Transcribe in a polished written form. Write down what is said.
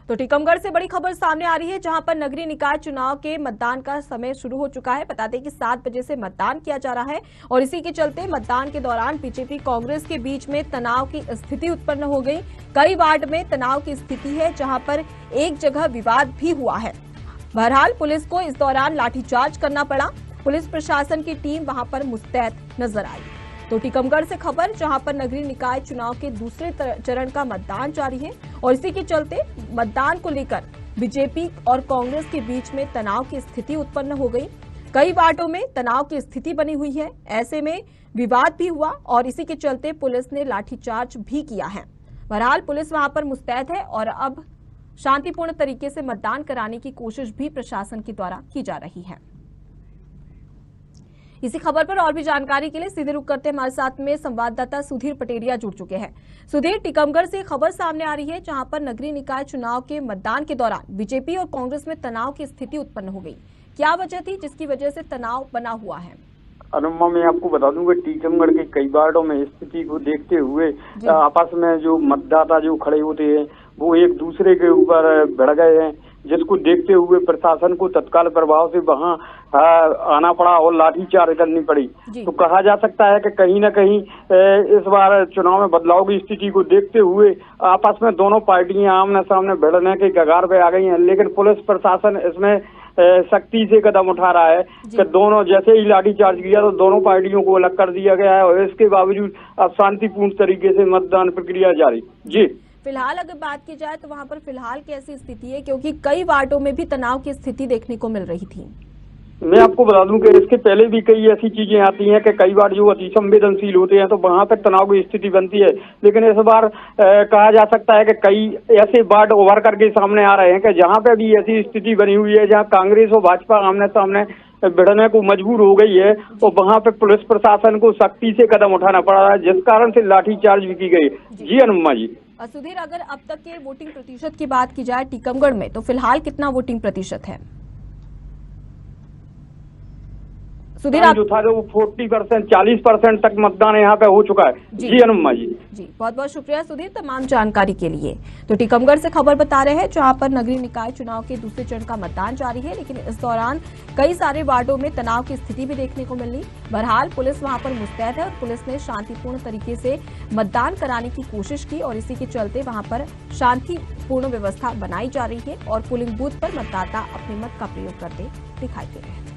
तो टीकमगढ़ से बड़ी खबर सामने आ रही है, जहां पर नगरीय निकाय चुनाव के मतदान का समय शुरू हो चुका है। बता दें कि 7 बजे से मतदान किया जा रहा है और इसी के चलते मतदान के दौरान बीजेपी कांग्रेस के बीच में तनाव की स्थिति उत्पन्न हो गई। कई वार्ड में तनाव की स्थिति है, जहां पर एक जगह विवाद भी हुआ है। बहरहाल पुलिस को इस दौरान लाठीचार्ज करना पड़ा। पुलिस प्रशासन की टीम वहां पर मुस्तैद नजर आई। तो टीकमगढ़ से खबर, जहां पर नगरीय निकाय चुनाव के दूसरे चरण का मतदान जारी है और इसी के चलते मतदान को लेकर बीजेपी और कांग्रेस के बीच में तनाव की स्थिति उत्पन्न हो गई। कई वार्डों में तनाव की स्थिति बनी हुई है। ऐसे में विवाद भी हुआ और इसी के चलते पुलिस ने लाठीचार्ज भी किया है। बहरहाल पुलिस वहां पर मुस्तैद है और अब शांतिपूर्ण तरीके से मतदान कराने की कोशिश भी प्रशासन के द्वारा की जा रही है। इसी खबर पर और भी जानकारी के लिए सीधे रुक करते हमारे साथ में संवाददाता सुधीर पटेरिया जुड़ चुके हैं। सुधीर, टीकमगढ़ से खबर सामने आ रही है, जहां पर नगरीय निकाय चुनाव के मतदान के दौरान बीजेपी और कांग्रेस में तनाव की स्थिति उत्पन्न हो गई। क्या वजह थी जिसकी वजह से तनाव बना हुआ है? अनुमा, मैं आपको बता दूं कि टीकमगढ़ के कई वार्डों में स्थिति को देखते हुए आपस में जो मतदाता जो खड़े होते हैं वो एक दूसरे के ऊपर भिड़ गए हैं, जिसको देखते हुए प्रशासन को तत्काल प्रभाव से वहां आना पड़ा और लाठीचार्ज करनी पड़ी। तो कहा जा सकता है कि कहीं न कहीं इस बार चुनाव में बदलाव की स्थिति को देखते हुए आपस में दोनों पार्टियां आमने सामने भिड़ने के कगार पे आ गई हैं। लेकिन पुलिस प्रशासन इसमें सख्ती से कदम उठा रहा है कि दोनों जैसे ही लाठीचार्ज किया तो दोनों पार्टियों को अलग कर दिया गया है और इसके बावजूद अब शांतिपूर्ण तरीके से मतदान प्रक्रिया जारी। जी, फिलहाल अगर बात की जाए तो वहां पर फिलहाल कैसी स्थिति है, क्योंकि कई वार्डों में भी तनाव की स्थिति देखने को मिल रही थी? मैं आपको बता दूं कि इसके पहले भी कई ऐसी चीजें आती हैं कि कई बार जो अति संवेदनशील होते हैं तो वहां पर तनाव की स्थिति बनती है। लेकिन इस बार कहा जा सकता है कि कई ऐसे वार्ड उभर करके सामने आ रहे हैं कि जहां पे भी ऐसी स्थिति बनी हुई है, जहां कांग्रेस और भाजपा आमने सामने भिड़ने को मजबूर हो गई है, तो वहां पे पुलिस प्रशासन को सख्ती से कदम उठाना पड़ रहा है, जिस कारण से लाठीचार्ज भी की गई। जी अनुमा जी। सुधीर, अगर अब तक के वोटिंग प्रतिशत की बात की जाए टीकमगढ़ में, तो फिलहाल कितना वोटिंग प्रतिशत है? सुधीर, जो था वो 40% 40% तक मतदान यहाँ पे हो चुका है। जी अनुमा जी। जी, बहुत बहुत शुक्रिया सुधीर तमाम जानकारी के लिए। तो टीकमगढ़ से खबर बता रहे हैं, जहां पर नगरीय निकाय चुनाव के दूसरे चरण का मतदान जारी है, लेकिन इस दौरान कई सारे वार्डों में तनाव की स्थिति भी देखने को मिली। बहरहाल पुलिस वहां पर मुस्तैद है और पुलिस ने शांतिपूर्ण तरीके से मतदान कराने की कोशिश की और इसी के चलते वहां पर शांतिपूर्ण व्यवस्था बनाई जा रही है और पोलिंग बूथ पर मतदाता अपने मत का प्रयोग करते दिखाई दे रहे हैं।